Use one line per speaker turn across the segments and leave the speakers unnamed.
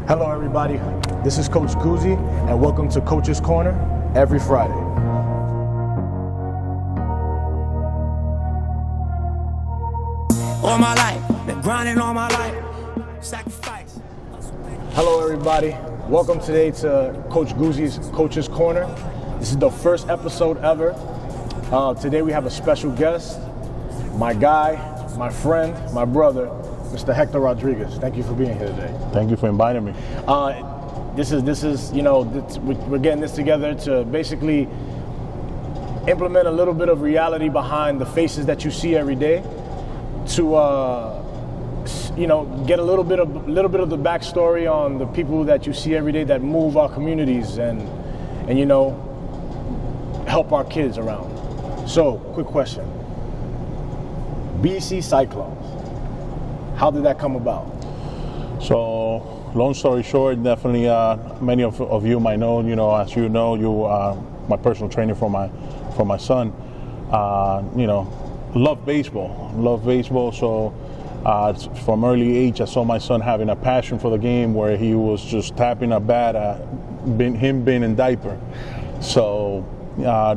Hello everybody, this is Coach Guzzy and welcome to Koaches Korner every Friday.
All my life, been grinding all my life, sacrifice.
Hello everybody, welcome today to Coach Guzzy's Koaches Korner. This is the first episode ever. Today we have a special guest, my guy, my friend, my brother, Mr. Hector Rodriguez. Thank you for being here today.
Thank you for inviting me.
This is we're getting this together to basically implement a little bit of reality behind the faces that you see every day, to get a little bit of the backstory on the people that you see every day that move our communities and help our kids around. So, quick question: BC Cyclones. How did that come about?
So, long story short, definitely many of you might know, as you know, you are my personal trainer for my son. Love baseball. So from early age, I saw my son having a passion for the game where he was just tapping a bat, him being in diaper. So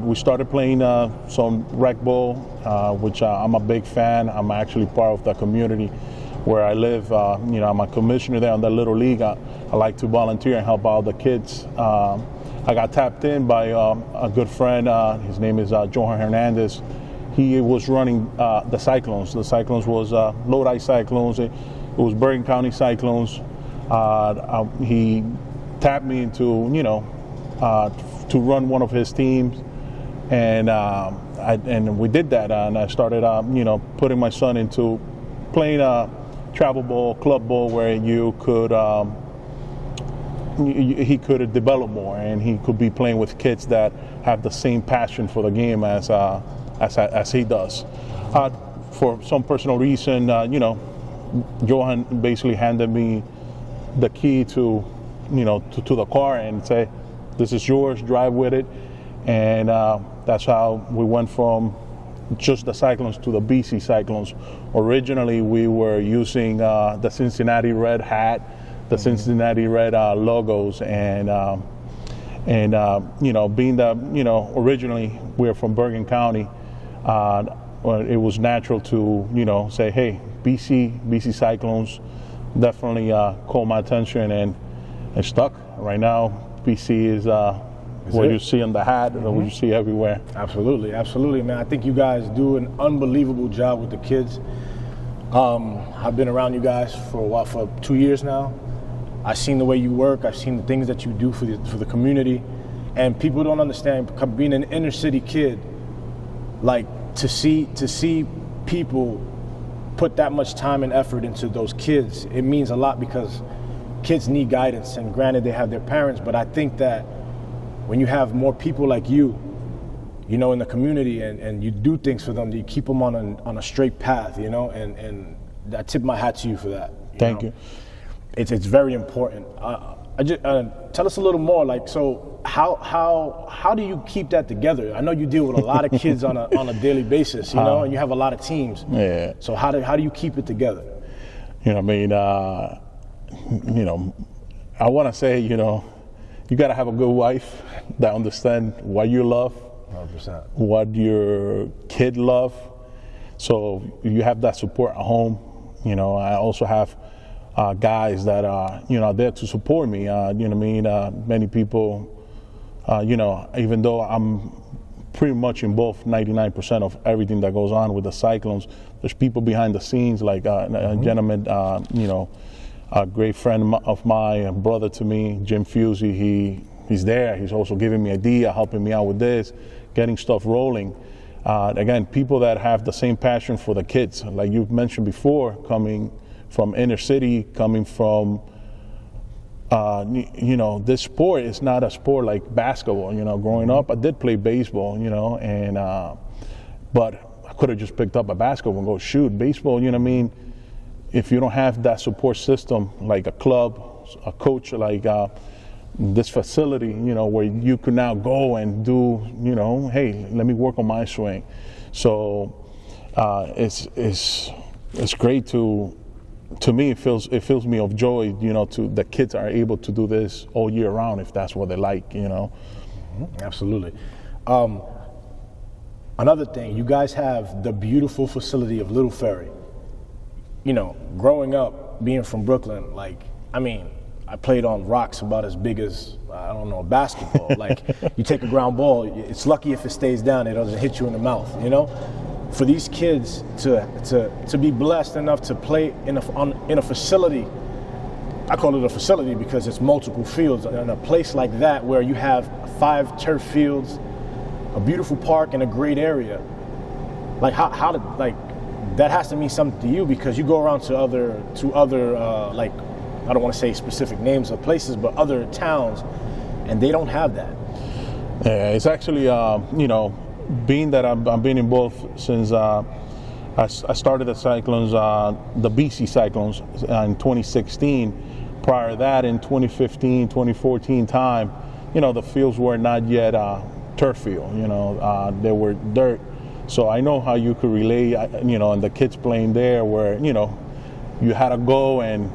we started playing some rec ball, which I'm a big fan. I'm actually part of the community where I live. I'm a commissioner there on the Little League. I like to volunteer and help out the kids. I got tapped in by a good friend. His name is Johan Hernandez. He was running the Cyclones. The Cyclones was Lodi Cyclones. It was Bergen County Cyclones. He tapped me into, to run one of his teams, and we did that. And I started, putting my son into playing travel ball, club ball, where you could he could develop more, and he could be playing with kids that have the same passion for the game as he does. For some personal reason, Johan basically handed me the key to the car and say, "This is yours. Drive with it." And that's how we went from just the Cyclones to the BC Cyclones. Originally, we were using the Cincinnati Red hat, the Cincinnati Red logos, and being that originally we're from Bergen County, it was natural to say, hey, BC Cyclones definitely caught my attention and stuck. Right now, BC is what you see on the hat and what you see everywhere.
Absolutely, man. I think you guys do an unbelievable job with the kids. I've been around you guys for 2 years now. I've seen the way you work. I've seen the things that you do for the community, and people don't understand. Being an inner city kid, like to see people put that much time and effort into those kids, it means a lot, because kids need guidance. And granted, they have their parents, but I think that when you have more people like you, in the community, and you do things for them, you keep them on a straight path, and I tip my hat to you for that.
Thank you.
It's very important. Tell us a little more, so how do you keep that together? I know you deal with a lot of kids on a daily basis, and you have a lot of teams.
Yeah.
So how do you keep it together?
I want to say, you got to have a good wife that understands what you love,
100%.
what your kid love. So you have that support at home. I also have guys that are there to support me. Many people, even though I'm pretty much involved 99% of everything that goes on with the Cyclones, there's people behind the scenes, like a gentleman, a great friend of mine, a brother to me, Jim Fusey. He's there. He's also giving me idea, helping me out with this, getting stuff rolling. Again, people that have the same passion for the kids, like you've mentioned before, coming from inner city, coming from, this sport is not a sport like basketball. Growing up, I did play baseball, but I could have just picked up a basketball and go shoot. Baseball, if you don't have that support system, like a club, a coach, like this facility, where you can now go and do, hey, let me work on my swing. So it's great to to me, it fills me of joy, to the kids are able to do this all year round if that's what they like,
Absolutely. Another thing, you guys have the beautiful facility of Little Ferry. Growing up, being from Brooklyn, I played on rocks about as big as, a basketball. You take a ground ball, it's lucky if it stays down, it doesn't hit you in the mouth, For these kids to be blessed enough to play in a facility, I call it a facility because it's multiple fields, in a place like that where you have 5 turf fields, a beautiful park, and a great area. That has to mean something to you because you go around to other I don't want to say specific names of places, but other towns, and they don't have that.
Yeah, it's actually, being that I've been in both since I started the Cyclones, the BC Cyclones in 2016. Prior to that, in 2015, 2014 time, the fields were not yet turf field, they were dirt. So I know how you could relate, and the kids playing there where, you had to go and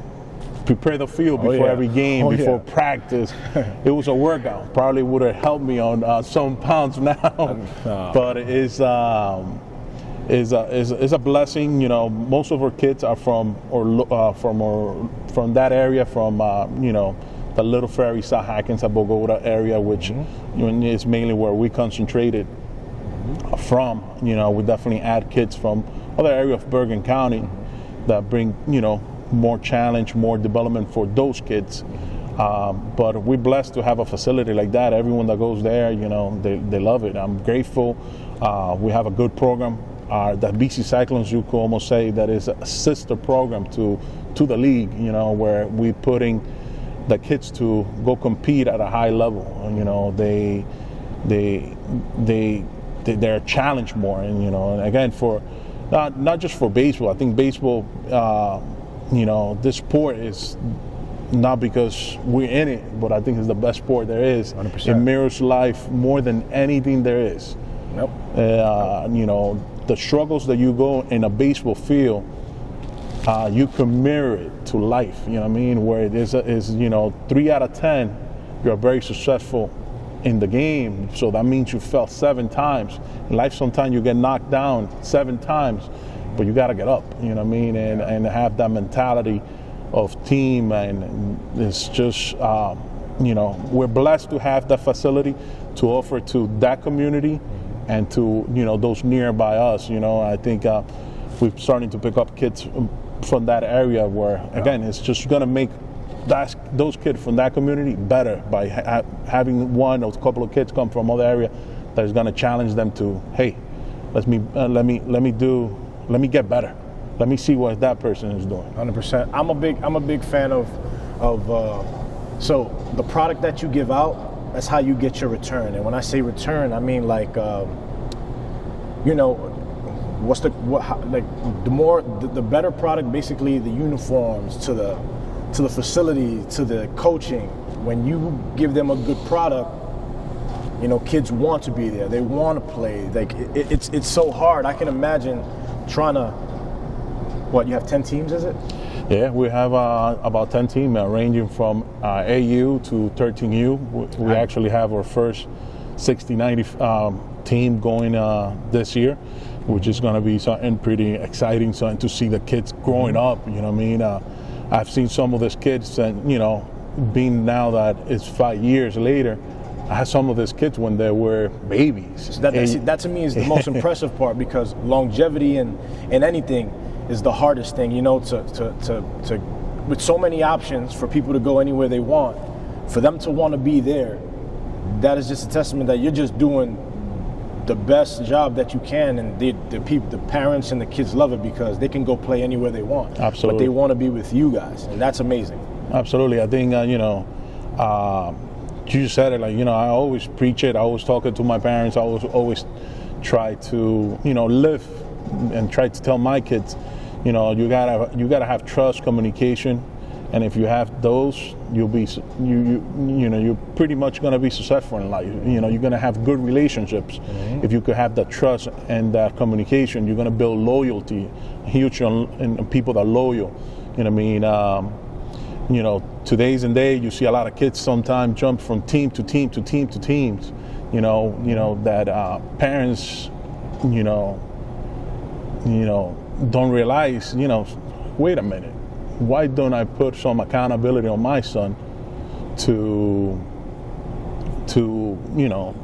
prepare the field before every game, before practice. It was a workout. Probably would have helped me on some pounds now, but it's a blessing. Most of our kids are from that area, from the Little Ferry, South Hackins, Bogota area, which is mainly where we concentrated from. We definitely add kids from other areas of Bergen County that bring more challenge, more development for those kids. But we're blessed to have a facility like that. Everyone that goes there, they love it. I'm grateful. We have a good program. The BC Cyclones, you could almost say that is a sister program to the league, where we're putting the kids to go compete at a high level. They're challenged more, and again, for not just for baseball. I think baseball, this sport is not because we're in it, but I think it's the best sport there is.
100%.
It mirrors life more than anything there is.
Yep.
The struggles that you go in a baseball field, you can mirror it to life. Where it is 3 out of 10, you're very successful in the game. So that means you fell 7 times. In life, sometimes you get knocked down 7 times, but you got to get up. And have that mentality of team. And it's just, we're blessed to have that facility to offer to that community and to those nearby us. I think we're starting to pick up kids from that area where, again, it's just going to make those kids from that community better by having one or a couple of kids come from other area that is going to challenge them to, hey, let me get better. Let me see what that person is doing.
100%. I'm a big fan of so the product that you give out, that's how you get your return. And when I say return, I mean the better product, basically the uniforms to the facility, to the coaching. When you give them a good product, kids want to be there. They want to play. It's so hard. I can imagine trying to. What, you have 10 teams, is it?
Yeah, we have about 10 teams ranging from AU to 13U. We actually have our first 60-90 team going this year, which is going to be something pretty exciting, something to see the kids growing up. I've seen some of these kids, and being now that it's 5 years later, I had some of these kids when they were babies.
That to me is the most impressive part, because longevity in anything is the hardest thing, to with so many options for people to go anywhere they want, for them to want to be there. That is just a testament that you're just doing the best job that you can, and the parents and the kids love it because they can go play anywhere they want.
Absolutely.
But they want to be with you guys, and that's amazing.
Absolutely. I think you just said it. I always preach it. I always talk it to my parents. I always try to live and try to tell my kids, you gotta have trust, communication, and if you have those, you'll be you're pretty much gonna be successful in life. You're gonna have good relationships. Mm-hmm. If you could have that trust and that communication, you're gonna build loyalty, huge in people that are loyal. You know what I mean? You know, today's and day, you see a lot of kids sometimes jump from team to team to team to teams. You know that parents, you know, don't realize. You know, wait a minute, why don't I put some accountability on my son to you know,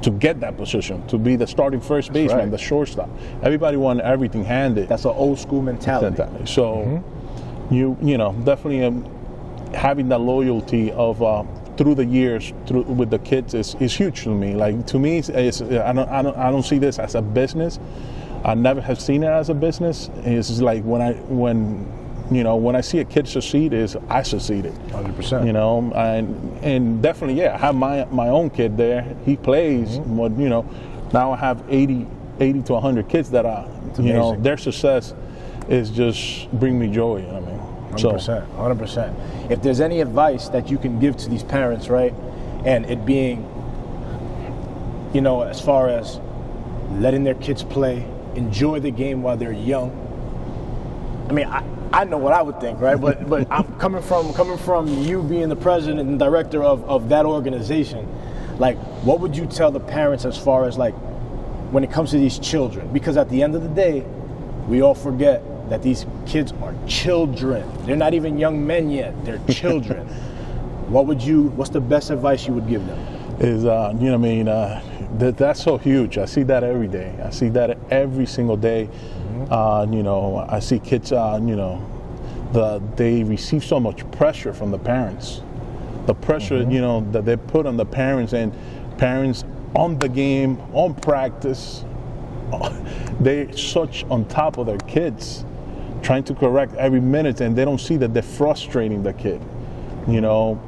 to get that position, to be the starting first baseman,
right.
the shortstop. Everybody want everything handed.
That's an old school mentality.
So you know, definitely having that loyalty of through the years with the kids is huge to me. Like, to me, I don't see this as a business. I never have seen it as a business. It's like when I see a kid succeed, I succeeded.
100%.
You know, and definitely, yeah, I have my own kid there. He plays, but you know, now I have 80 to 100 kids that are, you know, their success is just bring me joy. You know what I mean?
100%. 100%. If there's any advice that you can give to these parents, right, and it being, you know, as far as letting their kids play, enjoy the game while they're young. I mean, I know what I would think, right? But I'm coming from you being the president and director of that organization. Like, what would you tell the parents as far as, like, when it comes to these children? Because at the end of the day, we all forget that these kids are children. They're not even young men yet. They're children. What's the best advice you would give them?
Is, you know what I mean, that's so huge. I see that every day. I see that every single day. You know, I see kids, you know, they receive so much pressure from the parents. The pressure, you know, that they put on the parents, and parents on the game, on practice, they're such on top of their kids, trying to correct every minute, and they don't see that they're frustrating the kid, you know,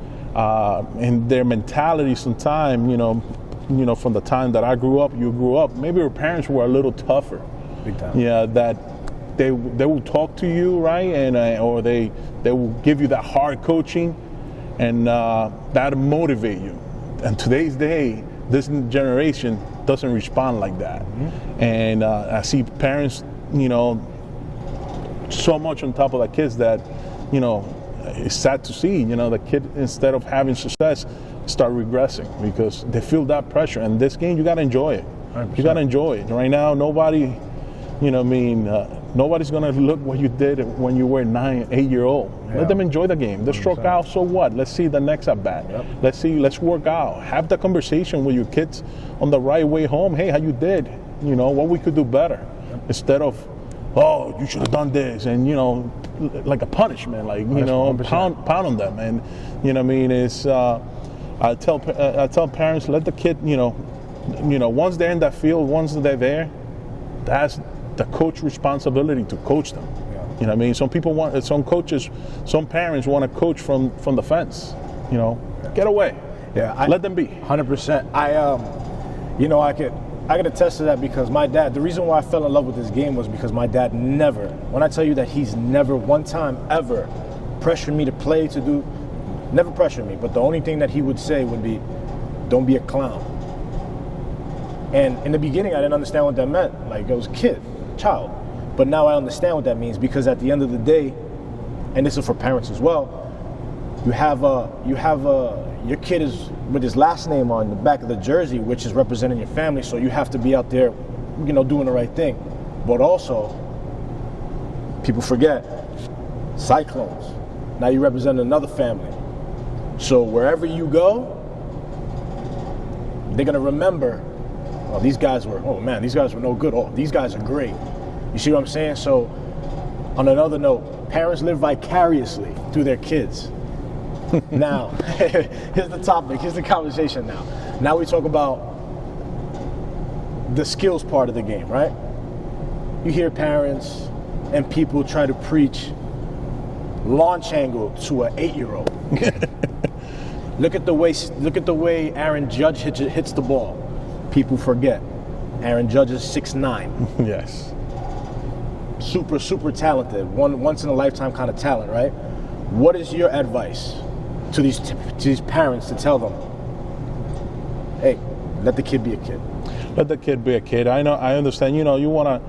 and their mentality sometimes, you know, from the time that I grew up, you grew up, maybe your parents were a little tougher.
Big time.
Yeah, that they will talk to you, right, and or they will give you that hard coaching, and that'll motivate you. And today's day, this generation doesn't respond like that. And I see parents, you know, so much on top of the kids that, you know, it's sad to see. You know, the kid, instead of having success, start regressing because they feel that pressure. And this game, you got to enjoy it. 100%. You got to enjoy it. Right now, nobody, you know what I mean, nobody's going to look what you did when you were 9, 8-year-old. Yeah. Let them enjoy the game. They struck out, so what? Let's see the next at bat. Yep. Let's work out. Have the conversation with your kids on the right way home. Hey, how you did? You know, what we could do better. Yep. Instead of, oh, you should have done this, and, you know, like a punishment, like, you know, pound on them. And, you know what I mean, it's, I tell parents, let the kid, you know, once they're in that field, once they're there, that's the coach responsibility to coach them. Yeah. You know what I mean? Some parents want to coach from the fence. You know, get away. Yeah, let them be.
100%. You know, I could attest to that because my dad, the reason why I fell in love with this game was because my dad never, when I tell you that he's never one time ever pressured me to play, never pressured me, but the only thing that he would say would be, don't be a clown. And in the beginning, I didn't understand what that meant. Like, I was a child. But now I understand what that means because at the end of the day, and this is for parents as well, your kid is with his last name on the back of the jersey, which is representing your family, so you have to be out there, you know, doing the right thing. But also, people forget, Cyclones. Now you represent another family. So wherever you go, they're gonna remember, oh, these guys were no good. Oh, these guys are great. You see what I'm saying? So, on another note, parents live vicariously through their kids. Now, here's the topic, here's the conversation now. Now we talk about the skills part of the game, right? You hear parents and people try to preach launch angle to an 8-year-old. Look at the way Aaron Judge hits the ball. People forget. Aaron Judge is 6'9".
Yes.
Super talented. Once in a lifetime kind of talent, right? What is your advice to these parents to tell them, hey, let the kid be a kid?
Let the kid be a kid. I know, I understand, you know, you want to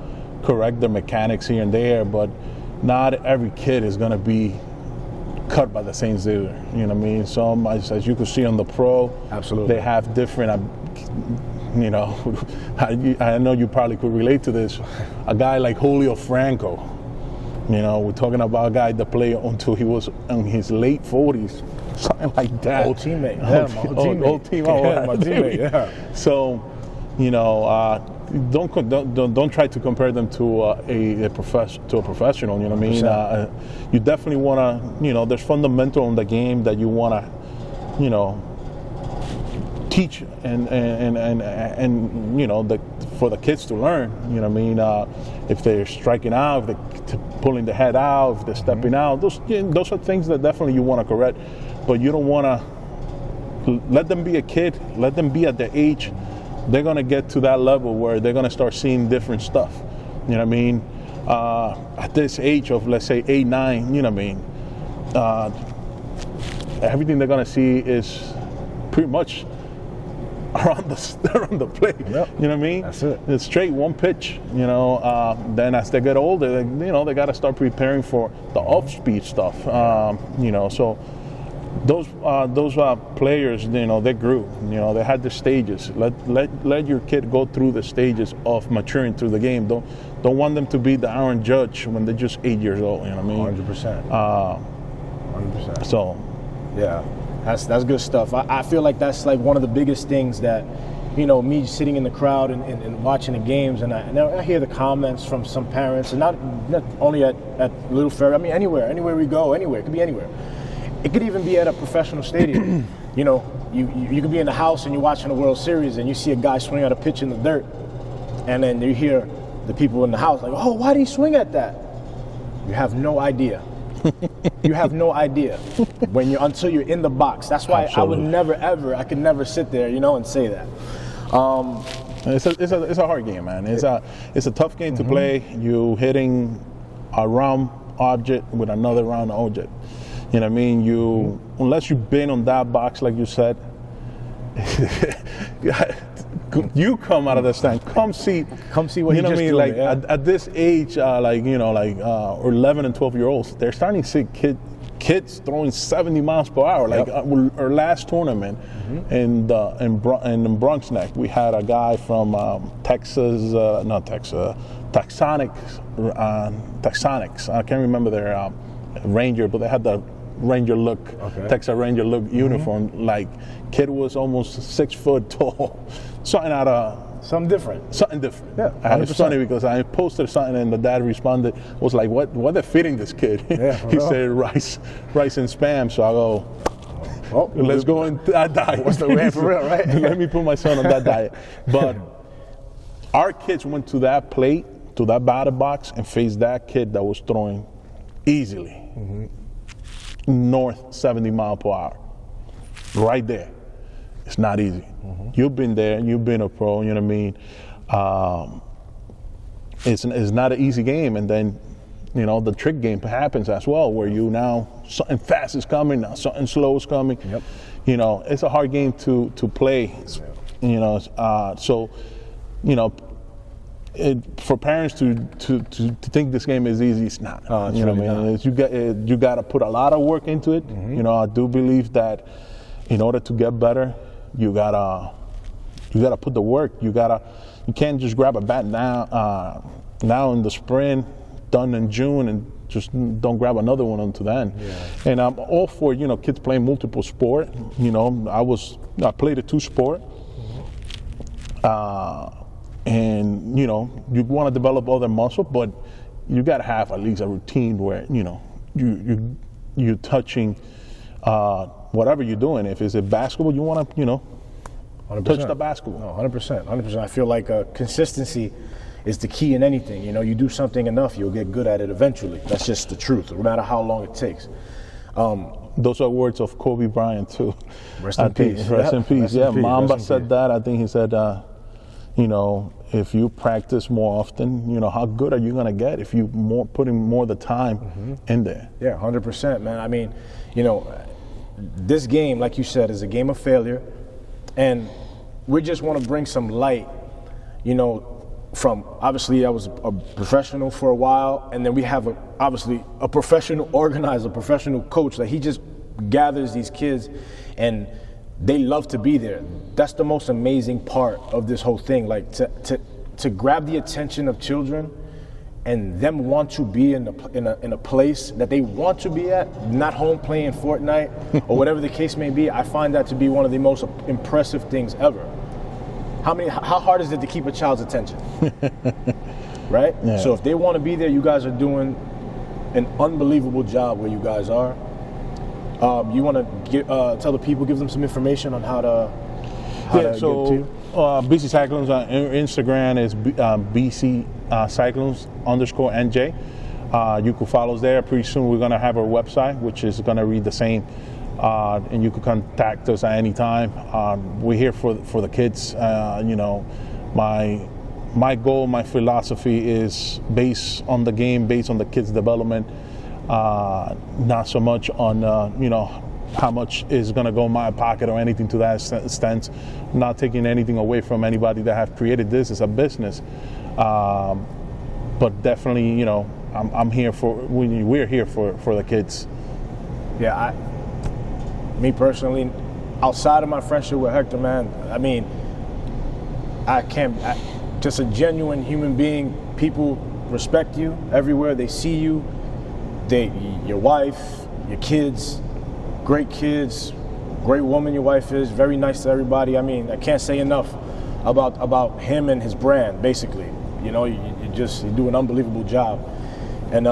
correct the mechanics here and there, but, not every kid is gonna be cut by the same scissor. You know what I mean? Some, as you can see on the pro,
Absolutely.
they have different. You know, I know you probably could relate to this. A guy like Julio Franco. You know, we're talking about a guy that played until he was in his late 40s, something like that.
Old teammate. Yeah, my old teammate.
Old team.
Yeah, my teammate, yeah.
So, you know, don't try to compare them to a professional. You know what I mean? You definitely want to. You know, there's fundamental in the game that you want to, you know, teach and you know, for the kids to learn. You know what I mean? If they're striking out, if they're pulling the head out, if they're stepping out, those are things that definitely you want to correct. But you don't want to let them be a kid. Let them be at the age they're going to get to that level where they're going to start seeing different stuff. You know what I mean? At this age of, let's say, 8, 9, you know what I mean? Everything they're going to see is pretty much around the plate.
Yep.
You know what I mean?
That's it.
It's straight one pitch. You know. Then as they get older, you know, they got to start preparing for the off-speed stuff. You know, so those players, you know, they grew. You know, they had the stages. Let your kid go through the stages of maturing through the game. Don't want them to be the Aaron Judge when they're just 8 years old. You know what I mean?
100%. 100%.
So,
yeah. That's good stuff. I feel like that's like one of the biggest things that, you know, me sitting in the crowd and watching the games, and I hear the comments from some parents, and not only at Little Ferry. I mean, anywhere we go, anywhere. It could be anywhere. It could even be at a professional stadium. You know, you could be in the house and you're watching the World Series and you see a guy swing at a pitch in the dirt, and then you hear the people in the house like, "Oh, why did he swing at that?" You have no idea. You have no idea until you're in the box. That's why
Absolutely.
I could never sit there, you know, and say that.
It's a hard game, man. It's a tough game to play. You hitting a round object with another round object. You know what I mean? Unless you've been on that box, like you said, you come out of the stand. Come see what
you
know what I
just
mean.
doing,
Like
yeah.
at this age, or 11 and 12-year-olds, they're starting to see kids throwing 70 miles per hour. Like our last tournament in Bronx Neck, we had a guy from Texanics. I can't remember their Ranger, but they had the Ranger look, Texas Ranger look uniform. Like, kid was almost 6 foot tall. Something different.
Yeah,
It's funny because I posted something and the dad responded, was like, what they're feeding this kid?
Yeah,
He said rice and spam. So I go, let's go on that diet.
What's the way for real, right?
Let me put my son on that diet. But our kids went to that plate, to that batter box, and faced that kid that was throwing easily north 70 mile per hour. Right there. It's not easy. You've been there, you've been a pro, you know what I mean? It's not an easy game, and then, you know, the trick game happens as well, where something fast is coming, now something slow is coming.
Yep.
You know, it's a hard game to play. You know, so, you know, for parents to think this game is easy, it's not. You know what I mean? You got to put a lot of work into it. You know, I do believe that in order to get better, you gotta put the work. You can't just grab a bat now in the spring, done in June, and just don't grab another one until then. Yeah. And I'm all for, you know, kids playing multiple sport. You know, I played a 2-sport. And, you know, you want to develop other muscle, but you got to have at least a routine where, you know, you're touching whatever you're doing. If it's a basketball, you want to, you know,
100%.
touch the basketball.
No, 100%. I feel like consistency is the key in anything. You know, you do something enough, you'll get good at it eventually. That's just the truth, no matter how long it takes.
Those are words of Kobe Bryant, too.
Rest in peace.
Rest in peace. Yeah, Mamba said
peace.
that. I think he said, you know, if you practice more often, you know, how good are you going to get if you putting more of the time in there?
Yeah, 100%, man. I mean, you know, this game, like you said, is a game of failure, and we just want to bring some light, you know, from obviously I was a professional for a while, and then we have obviously a professional organizer, a professional coach that he just gathers these kids and they love to be there. That's the most amazing part of this whole thing, like to grab the attention of children and them want to be in a place that they want to be at, not home playing Fortnite or whatever the case may be. I find that to be one of the most impressive things ever. How hard is it to keep a child's attention? Right?
Yeah.
So if they want to be there, you guys are doing an unbelievable job where you guys are. You want to tell the people, give them some information on how to get to you?
BC Cyclones on Instagram is BC Cyclones _NJ. You can follow us there. Pretty soon we're going to have our website, which is going to read the same. And you can contact us at any time. We're here for the kids. You know, my goal, my philosophy is based on the game, based on the kids' development. Not so much on you know, how much is going to go in my pocket or anything to that extent. Not taking anything away from anybody that have created this as a business, but definitely, you know, I'm here for, we're here for the kids.
Yeah, me personally, outside of my friendship with Hector, man, I mean, just a genuine human being. People respect you everywhere they see you. Your wife, your kids, great woman your wife is, very nice to everybody. I mean, I can't say enough about him and his brand, basically. You know, you do an unbelievable job. And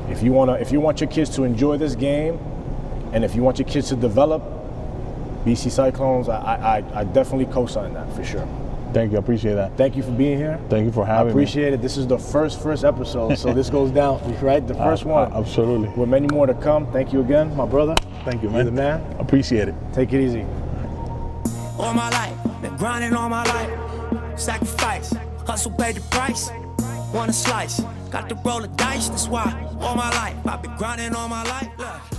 if you want your kids to enjoy this game, and if you want your kids to develop, BC Cyclones, I definitely co-sign that for sure.
Thank you, I appreciate that.
Thank you for being here.
Thank you for having me.
I appreciate it. This is the first episode, so this goes down, right? The first one.
Absolutely.
With many more to come. Thank you again, my brother.
Thank you, man.
You're the man.
Appreciate it.
Take it easy.
All my life, been grinding all my life. Sacrifice, hustle paid the price. Want a slice, got to roll the dice, that's why. All my life, I've been grinding all my life. Look.